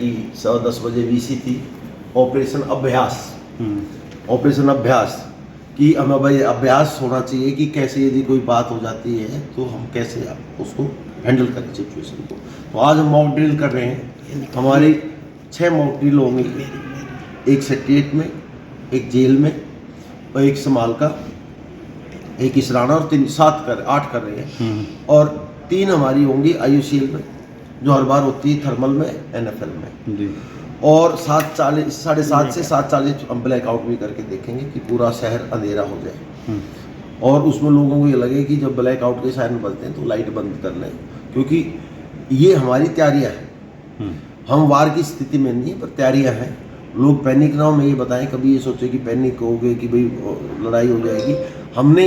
कि 10:15 बजे वीसी थी, ऑपरेशन अभ्यास। ऑपरेशन अभ्यास कि हमें भाई अभ्यास होना चाहिए कि कैसे यदि कोई बात हो जाती है तो हम कैसे उसको हैंडल करें सिचुएशन को। तो आज हम मॉक ड्रिल कर रहे हैं। हमारी 6 मॉक ड्रिल होंगी, एक सेक्रेटरीट में, एक जेल में और एक समाल का, एक इसराना और 8 कर रहे हैं। और 3 हमारी होंगी IUCL में जो हर बार होती है, थर्मल में, NFL में जी। और 7:40 7:30 से 7:40 हम ब्लैकआउट भी करके देखेंगे कि पूरा शहर अंधेरा हो जाए। और उसमें लोगों को ये लगे कि जब ब्लैकआउट के सायरन बजते हैं तो लाइट बंद कर लें, क्योंकि ये हमारी तैयारियां हैं। हम वार की स्थिति में नहीं, पर तैयारियां हैं। लोग पैनिक ना हो, मैं ये बताएं, कभी ये सोचे कि पैनिक हो गए कि भाई लड़ाई हो जाएगी। हमने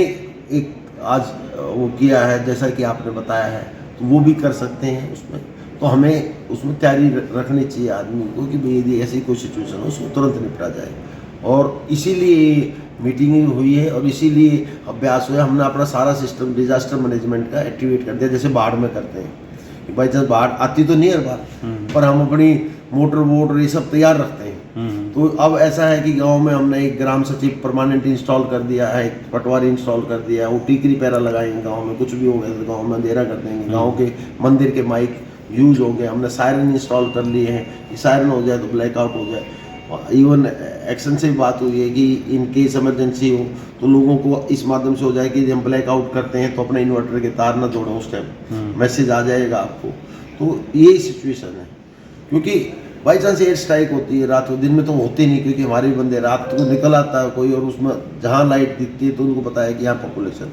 एक आज वो किया है, जैसा कि आपने बताया है, तो वो भी कर सकते हैं उसमें। तो हमें उसमें तैयारी रखनी चाहिए आदमी को कि भाई यदि ऐसी कोई सिचुएशन हो उसको तुरंत निपटा जाए। और इसीलिए मीटिंग हुई है और इसीलिए अभ्यास हुआ। हमने अपना सारा सिस्टम डिजास्टर मैनेजमेंट का एक्टिवेट कर दिया, जैसे बाढ़ में करते हैं कि भाई जब बाढ़ आती तो नहीं हर बार, पर हम अपनी मोटर वोटर ये सब तैयार रखते हैं। तो अब ऐसा है कि गांव में हमने एक ग्राम सचिव परमानेंट इंस्टॉल कर दिया है, एक पटवारी इंस्टॉल कर दिया है, वो टीकरी पैरा लगाएंगे। गांव में कुछ भी हो गया तो गांव में अंधेरा कर देंगे। गांव के मंदिर के माइक यूज हो गए, हमने सायरन इंस्टॉल कर लिए हैं कि सायरन हो जाए तो ब्लैकआउट हो जाए। इवन एक्शन से भी बात हुई है कि इन केस इमरजेंसी हो तो लोगों को इस माध्यम से हो जाए कि हम ब्लैकआउट करते हैं तो अपने इन्वर्टर के तार ना जोड़ें, उस टाइम मैसेज आ जाएगा आपको। तो ये सिचुएशन है, क्योंकि बाई चांस एयर स्ट्राइक होती है रात को, दिन में तो होती नहीं, क्योंकि हमारे भी बंदे रात को निकल आता है कोई, और उसमें जहाँ लाइट दिखती है तो उनको पता है कि यहाँ पॉपुलेशन।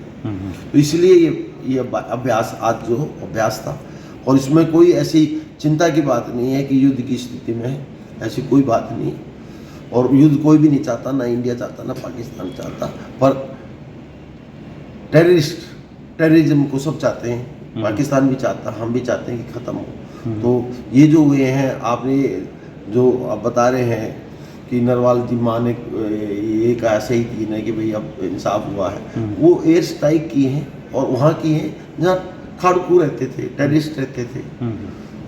तो इसलिए ये अभ्यास आज जो अभ्यास था, और इसमें कोई ऐसी चिंता की बात नहीं है कि युद्ध की स्थिति में है, ऐसी कोई बात नहीं। और युद्ध कोई भी नहीं चाहता, ना इंडिया चाहता ना पाकिस्तान चाहता, पर टेररिज्म को सब चाहते हैं। पाकिस्तान भी चाहता, हम भी चाहते हैं कि ख़त्म हो। तो ये जो हुए हैं, आपने जो आप बता रहे हैं कि नरवाल जी माँ ने ये कहा सही की ना कि भाई अब इंसाफ हुआ है, वो एयर स्ट्राइक की हैं और वहाँ की हैं जहाँ खाड़कू रहते थे, टेररिस्ट रहते थे,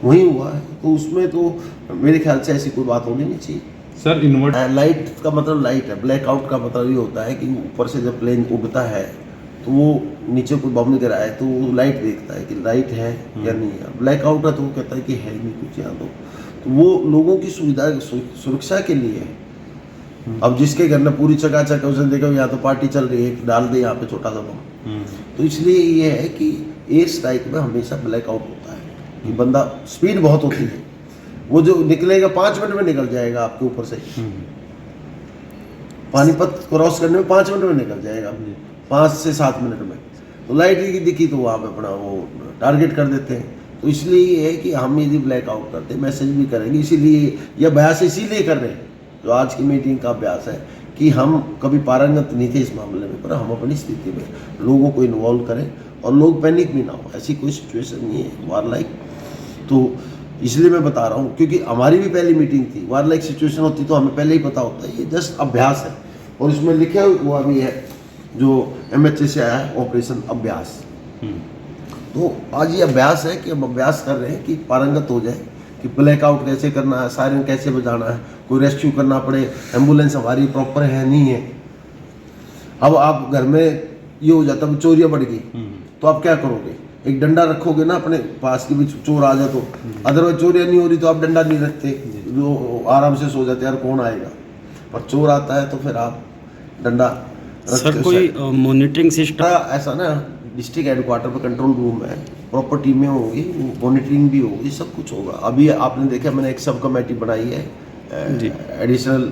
वहीं हुआ है। तो उसमें तो मेरे ख्याल से ऐसी कोई बात होनी नहीं चाहिए। सर लाइट का मतलब लाइट है, ब्लैकआउट का मतलब ये होता है कि ऊपर से जब प्लेन उड़ता है तो वो नीचे कोई बम गिरा है तो वो लाइट देखता है कि लाइट है या नहीं है। ब्लैकआउट है तो वो कहता है कि है नहीं कुछ यहाँ। तो वो लोगों की सुविधा सुरक्षा के लिए है। अब जिसके घर में पूरी चकाचक है, उसने देखा यहाँ तो पार्टी चल रही है, डाल दे यहाँ पे छोटा सा बम। तो इसलिए ये है कि एयर स्ट्राइक में हमेशा ब्लैकआउट होता है कि बंदा, स्पीड बहुत होती है, वो जो निकलेगा 5 मिनट में निकल जाएगा आपके ऊपर से। पानीपत क्रॉस करने में 5 मिनट में निकल जाएगा, 5 से 7 मिनट में। तो लाइट की दिखी तो वहाँ पे अपना वो टारगेट कर देते हैं। तो इसलिए ये है कि हम यदि ब्लैकआउट करते हैं, मैसेज भी करेंगे। इसीलिए यह अभ्यास इसीलिए कर रहे हैं, जो आज की मीटिंग का अभ्यास है, कि हम कभी पारंगत नहीं थे इस मामले में, पर हम अपनी स्थिति में लोगों को इन्वॉल्व करें और लोग पैनिक भी ना हो। ऐसी कोई सिचुएशन नहीं है वार लाइक। तो इसलिए मैं बता रहा हूँ, क्योंकि हमारी भी पहली मीटिंग थी। वार लाइक सिचुएशन होती तो हमें पहले ही पता होता है। ये जस्ट अभ्यास है, और इसमें लिखा हुआ भी है जो MHA से आया है, ऑपरेशन अभ्यास। तो आज ये अभ्यास है कि हम अभ्यास कर रहे हैं कि पारंगत हो जाए कि ब्लैकआउट कैसे करना है, सायरन कैसे बजाना है, कोई रेस्क्यू करना पड़े, एम्बुलेंस हमारी प्रॉपर है नहीं है। अब आप घर में ये हो जाता है, चोरियाँ बढ़ गई तो आप क्या करोगे? एक डंडा रखोगे ना अपने पास की भी चोर आ जाए तो। अदरवाइज चोरियाँ नहीं हो रही तो आप डंडा नहीं रखते, जो आराम से सो जाते यार कौन आएगा। पर चोर आता है तो फिर आप डंडा। सर कोई मॉनिटरिंग सिस्टम ऐसा ना, डिस्ट्रिक्ट हेडक्वार्टर पर कंट्रोल रूम है, प्रॉपर टीमें होंगी, मॉनिटरिंग भी होगी, सब कुछ होगा। अभी आपने देखा मैंने एक सब कमेटी बनाई है एडिशनल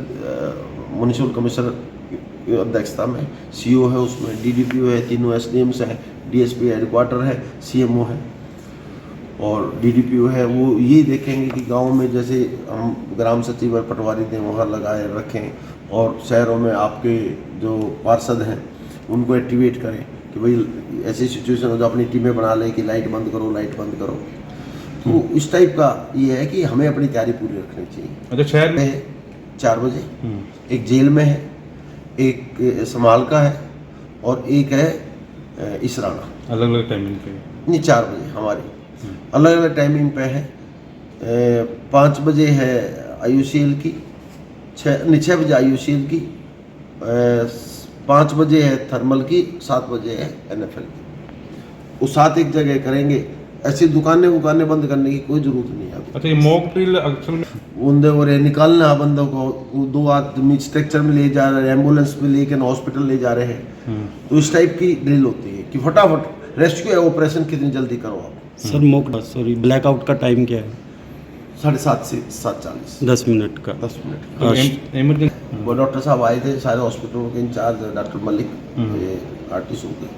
म्युनिसिपल कमिश्नर की अध्यक्षता में, CO है उसमें, DDPO है, 3 SDMs हैं, DSP हेडक्वार्टर है, CMO है और DDPO है। वो ये देखेंगे कि गांव में जैसे हम ग्राम सचिव और पटवारी थे वहाँ लगाए रखें, और शहरों में आपके जो पार्षद हैं उनको एक्टिवेट करें कि भाई ऐसी सिचुएशन हो जो अपनी टीमें बना लें कि लाइट बंद करो, लाइट बंद करो। तो इस टाइप का ये है कि हमें अपनी तैयारी पूरी रखनी चाहिए। अच्छा, शहर में 4 बजे एक जेल में है, एक समाल का है और एक है इसराना। अलग अलग टाइमिंग पे नहीं, 4 बजे हमारी अलग अलग टाइमिंग पे है। 5 बजे है IUCL की, 6 बजे IUCL की, 5 बजे है थर्मल की, 7 बजे है NFL की। वो 7 एक जगह करेंगे। ऐसी दुकानें बंद करने की कोई जरूरत नहीं है अभी। अच्छा, ये मॉक ड्रिल अक्सर में बंदे हो रहे, निकालना है बंदों को, 2 आदमी स्ट्रक्चर में ले जा रहे हैं, एम्बुलेंस में लेकर हॉस्पिटल ले जा रहे हैं। तो इस टाइप की ड्रिल होती है कि फटाफट रेस्क्यू ऑपरेशन कितनी जल्दी करो आप। सर ब्लैकआउट का टाइम क्या है? 7:30 से 7:40, 10 मिनट का। 10 मिनट। इमरजेंसी वो डॉक्टर साहब आए थे, सारे हॉस्पिटलों के इंचार्ज डॉक्टर मलिक, ये आर्टिस्ट के।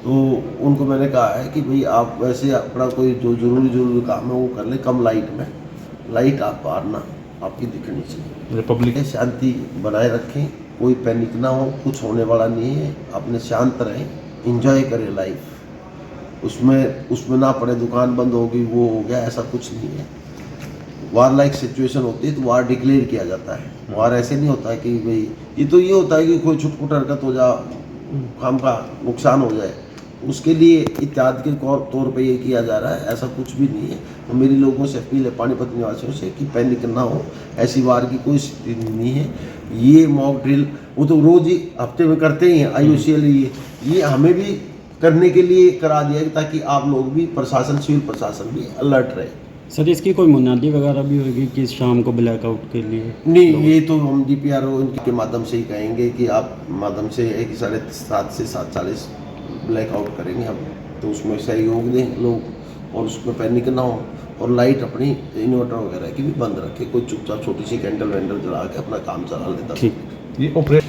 तो उनको मैंने कहा है कि भाई आप वैसे अपना कोई जो जरूरी काम है वो कर ले, कम लाइट में, लाइट आप मारना आपकी दिखनी चाहिए। रिपब्लिक शांति बनाए रखें, कोई पैनिक ना हो, कुछ होने वाला नहीं है, अपने शांत रहें, इंजॉय करें लाइफ। उसमें ना पड़े दुकान बंद होगी, वो हो गया, ऐसा कुछ नहीं है। वार लाइक सिचुएशन होती है तो वार डिक्लेयर किया जाता है। वार ऐसे नहीं होता है कि भाई, ये होता है कि कोई छुटपुट हरकत हो जा, काम का नुकसान हो जाए, उसके लिए इत्यादि के तौर पे ये किया जा रहा है, ऐसा कुछ भी नहीं है। तो मेरी लोगों से अपील है, पानीपत निवासियों से, कि पैनिक ना हो, ऐसी वार की कोई स्थिति नहीं है। ये मॉक ड्रिल वो तो रोज ही हफ्ते में करते ही हैं IUCL। ये हमें भी करने के लिए करा दिया है ताकि आप लोग भी, प्रशासन, सिविल प्रशासन भी अलर्ट रहे। सर इसकी कोई मुनादी वगैरह भी होगी कि शाम को ब्लैकआउट के लिए? नहीं, ये तो हम DPRO इनके माध्यम से ही कहेंगे कि आप माध्यम से 7:30 से 7:40 ब्लैकआउट करेंगे हम, तो उसमें सहयोग दें लोग और उसमें पैनिक ना हो, और लाइट अपनी इन्वर्टर वगैरह की भी बंद रखे, कोई चुपचाप छोटी सी कैंडल वैंडल जला के अपना काम चला लेता। ठीक। ये ऑपरेशन